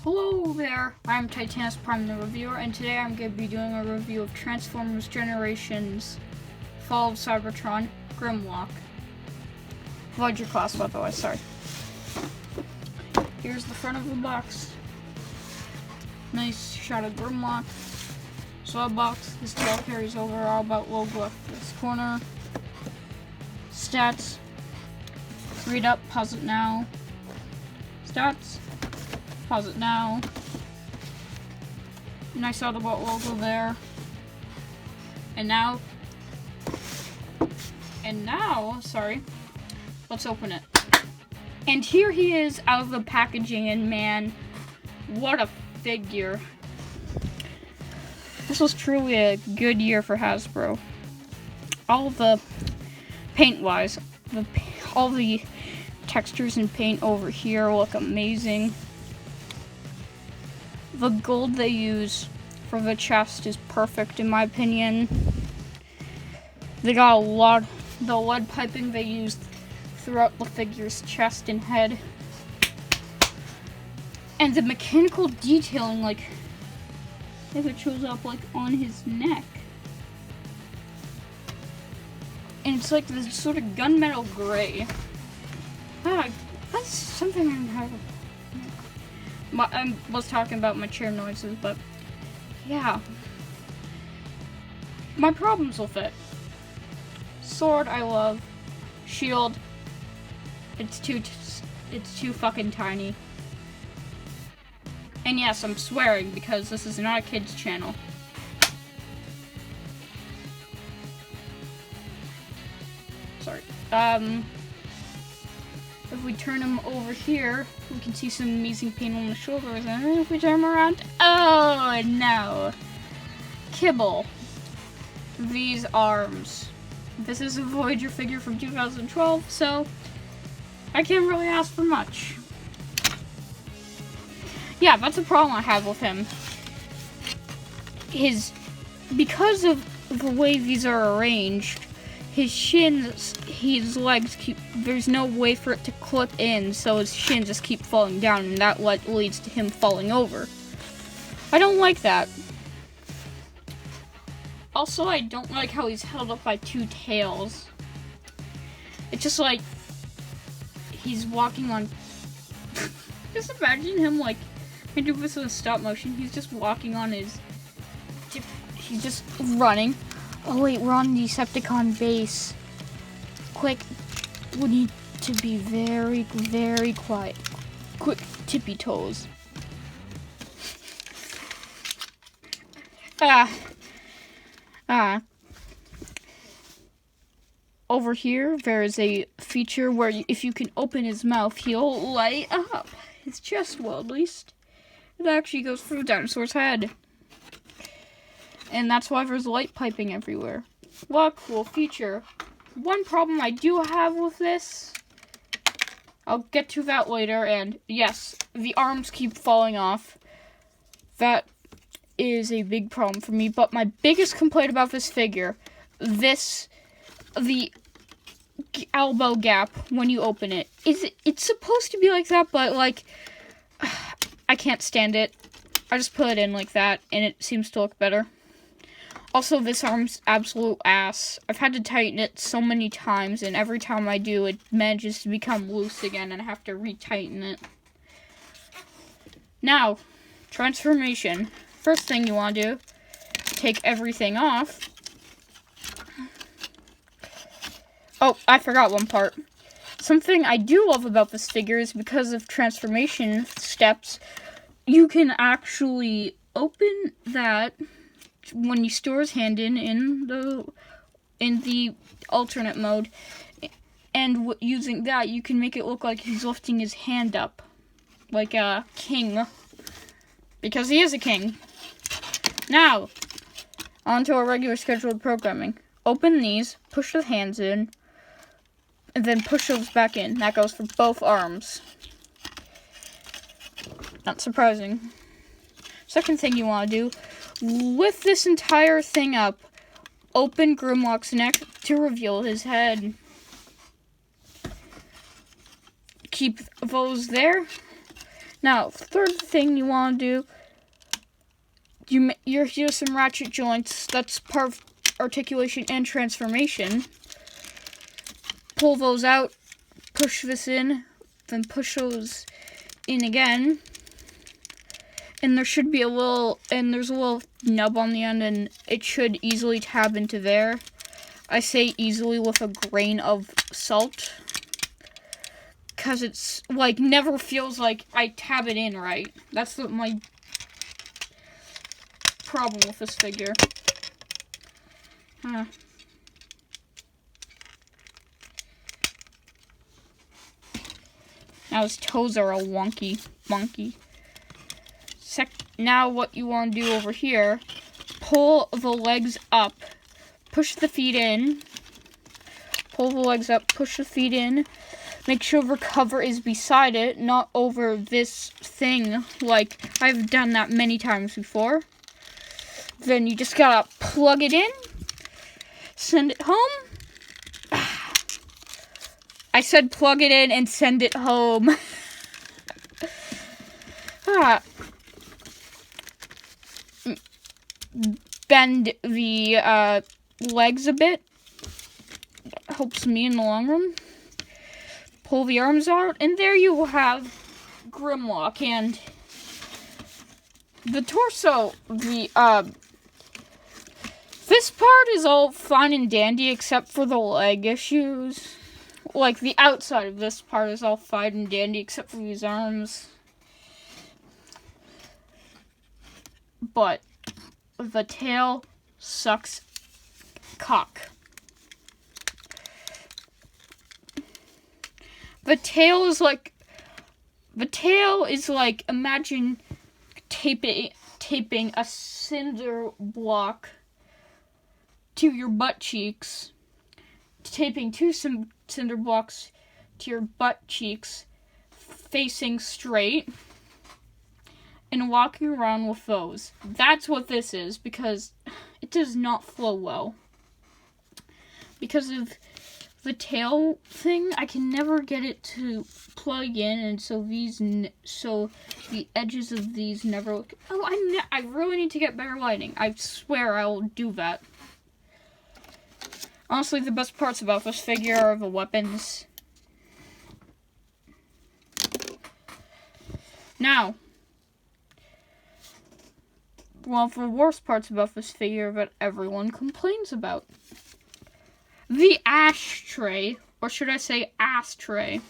Hello there, I'm Titanus Prime the Reviewer, and today I'm going to be doing a review of Transformers Generations Fall of Cybertron Grimlock. Voyager class, by the way, sorry. Here's the front of the box. Nice shot of Grimlock. Swab box, his tail carries over, all about logo left this corner. Stats. Read up, pause it now. Stats. Pause it now. Nice Autobot logo there. And now, sorry, let's open it. And here he is out of the packaging, and man, what a figure. This was truly a good year for Hasbro. All the paint-wise, all the textures and paint over here look amazing. The gold they use for the chest is perfect in my opinion. They got the lead piping they used throughout the figure's chest and head. And the mechanical detailing, like, if it shows up like on his neck. And it's like this sort of gunmetal gray. That's something I'm having. I was talking about my chair noises, but yeah. My problems with it. Sword, I love. Shield, it's too fucking tiny. And yes, I'm swearing because this is not a kid's channel. Sorry. If we turn him over here, we can see some amazing paint on the shoulders. And if we turn him around, oh no! Kibble. These arms. This is a Voyager figure from 2012, so I can't really ask for much. Yeah, that's a problem I have with him. Because of the way these are arranged, his shins, his legs there's no way for it to clip in, so his shins just keep falling down, and that leads to him falling over. I don't like that. Also, I don't like how he's held up by two tails. It's just like he's walking on. Just imagine him like, I do this with stop motion. He's just walking on his. He's just running. Oh wait, we're on Decepticon base. Quick, we need to be very, very quiet. Quick, tippy toes. Over here, there is a feature where if you can open his mouth, he'll light up. His chest will, at least. It actually goes through the dinosaur's head. And that's why there's light piping everywhere. What a cool feature. One problem I do have with this, I'll get to that later, and yes, the arms keep falling off. That is a big problem for me, but my biggest complaint about this figure, the elbow gap when you open it, it's supposed to be like that, but like, I can't stand it. I just put it in like that, and it seems to look better. Also, this arm's absolute ass. I've had to tighten it so many times, and every time I do, it manages to become loose again, and I have to retighten it. Now, transformation. First thing you want to do, take everything off. Oh, I forgot one part. Something I do love about this figure is because of transformation steps, you can actually open that when you store his hand in the alternate mode, and using that you can make it look like he's lifting his hand up like a king, because he is a king. Now onto our regular scheduled programming. Open these, push the hands in, and then push those back in. That goes for both arms. Not surprising. Second thing you want to do, lift this entire thing up, open Grimlock's neck to reveal his head. Keep those there. Now, third thing you want to do, you're use some ratchet joints. That's part of articulation and transformation. Pull those out, push this in, then push those in again. And there should be there's a little nub on the end, and it should easily tab into there. I say easily with a grain of salt, because it's, like, never feels like I tab it in right. That's my problem with this figure. Now his toes are all wonky. Now what you want to do over here, pull the legs up, push the feet in, pull the legs up, push the feet in, make sure the cover is beside it, not over this thing, like I've done that many times before. Then you just gotta plug it in, send it home. I said plug it in and send it home. Bend the legs a bit. Helps me in the long run. Pull the arms out, and there you will have Grimlock. And the torso, this part is all fine and dandy except for the leg issues. Like, the outside of this part is all fine and dandy except for these arms. But the tail sucks cock. The tail is like, imagine taping a cinder block to your butt cheeks, taping two cinder blocks to your butt cheeks, facing straight, and walking around with those. That's what this is, because it does not flow well. Because of the tail thing, I can never get it to plug in, and so the edges of these never look. Oh, I really need to get better lighting. I swear I will do that. Honestly, the best parts about this figure are the weapons. Now, one of the worst parts about this figure that everyone complains about. The ashtray, or should I say ashtray?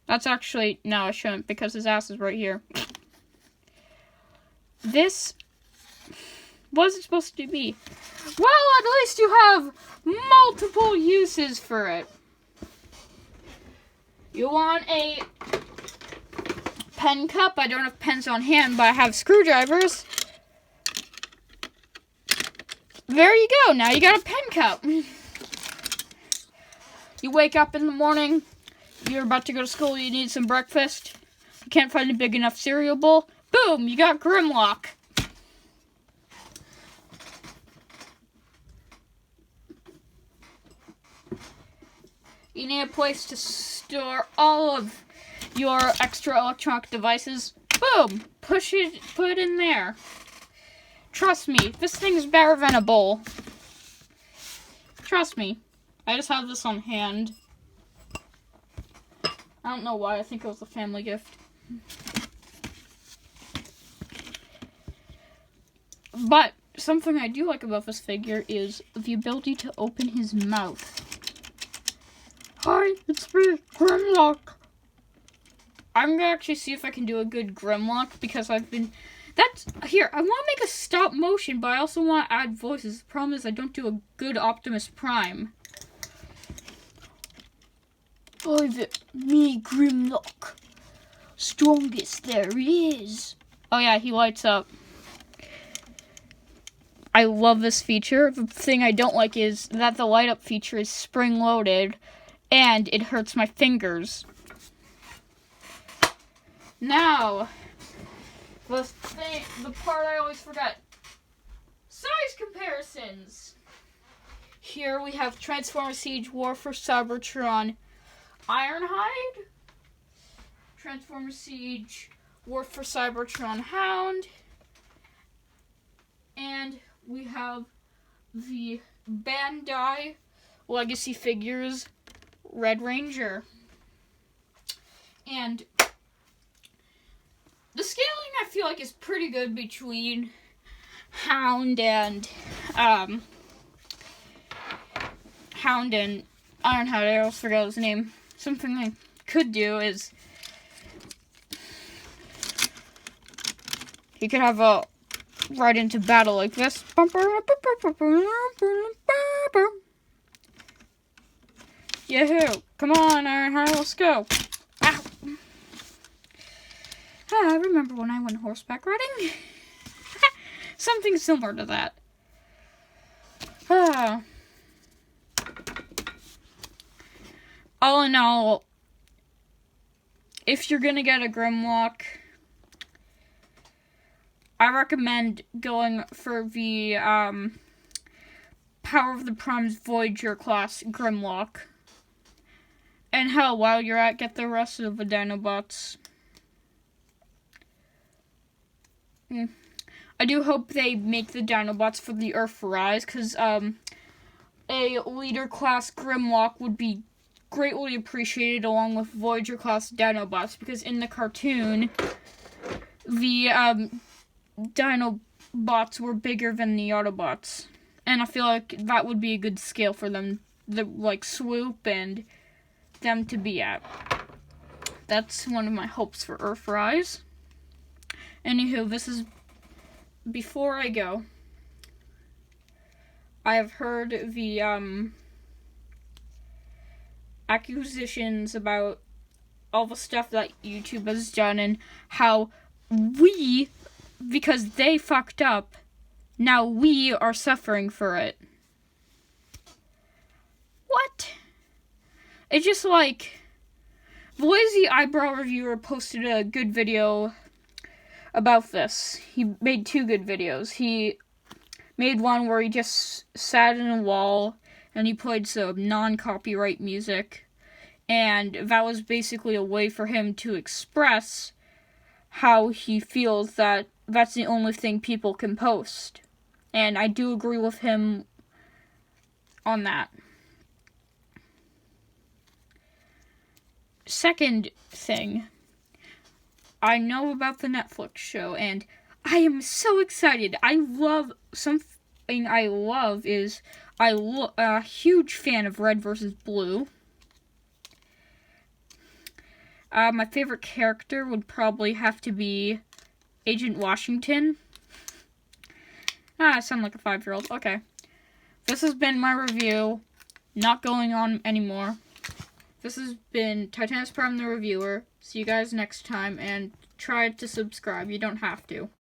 That's actually, no, I shouldn't, because his ass is right here. This, what is it supposed to be? Well, at least you have multiple uses for it. You want a pen cup? I don't have pens on hand, but I have screwdrivers. There you go. Now you got a pen cup. You wake up in the morning. You're about to go to school. You need some breakfast. You can't find a big enough cereal bowl. Boom! You got Grimlock. You need a place to store all of your extra electronic devices. Boom! Put it in there. Trust me, this thing is better than a bowl. Trust me. I just have this on hand. I don't know why, I think it was a family gift. But something I do like about this figure is the ability to open his mouth. Hi, it's me, Grimlock. I'm gonna actually see if I can do a good Grimlock, because I want to make a stop motion, but I also want to add voices. The problem is I don't do a good Optimus Prime. Me, Grimlock. Strongest there is. Oh yeah, he lights up. I love this feature. The thing I don't like is that the light up feature is spring-loaded, and it hurts my fingers. Now, the part I always forget. Size comparisons. Here we have Transformers Siege War for Cybertron Ironhide, Transformers Siege, War for Cybertron Hound, and we have the Bandai Legacy Figures Red Ranger. And the scaling, I feel like, is pretty good between Hound and Ironheart. I almost forgot his name. Something I could do is he could have a right into battle like this. Yahoo! Come on, Ironheart, let's go. Ow. I remember when I went horseback riding. Something similar to that. All in all, if you're gonna get a Grimlock, I recommend going for the Power of the Prime's Voyager class Grimlock. And hell, while you're at, get the rest of the Dinobots. I do hope they make the Dinobots for the Earthrise, because a leader class Grimlock would be greatly appreciated along with Voyager class Dinobots, because in the cartoon, the Dinobots were bigger than the Autobots. And I feel like that would be a good scale for them, Swoop and them to be at. That's one of my hopes for Earthrise. Anywho, this is before I go. I have heard the accusations about all the stuff that YouTube has done and how we, because they fucked up, now we are suffering for it. What? It's just like, the Lazy Eyebrow Reviewer posted a good video about this. He made 2 good videos. He made one where he just sat in a wall and he played some non-copyright music. And that was basically a way for him to express how he feels that that's the only thing people can post. And I do agree with him on that. Second thing, I know about the Netflix show, and I am so excited. Something I love is, a huge fan of Red vs. Blue. My favorite character would probably have to be Agent Washington. I sound like a 5-year-old. Okay. This has been my review. Not going on anymore. This has been Titanus Prime the Reviewer. See you guys next time, and try to subscribe. You don't have to.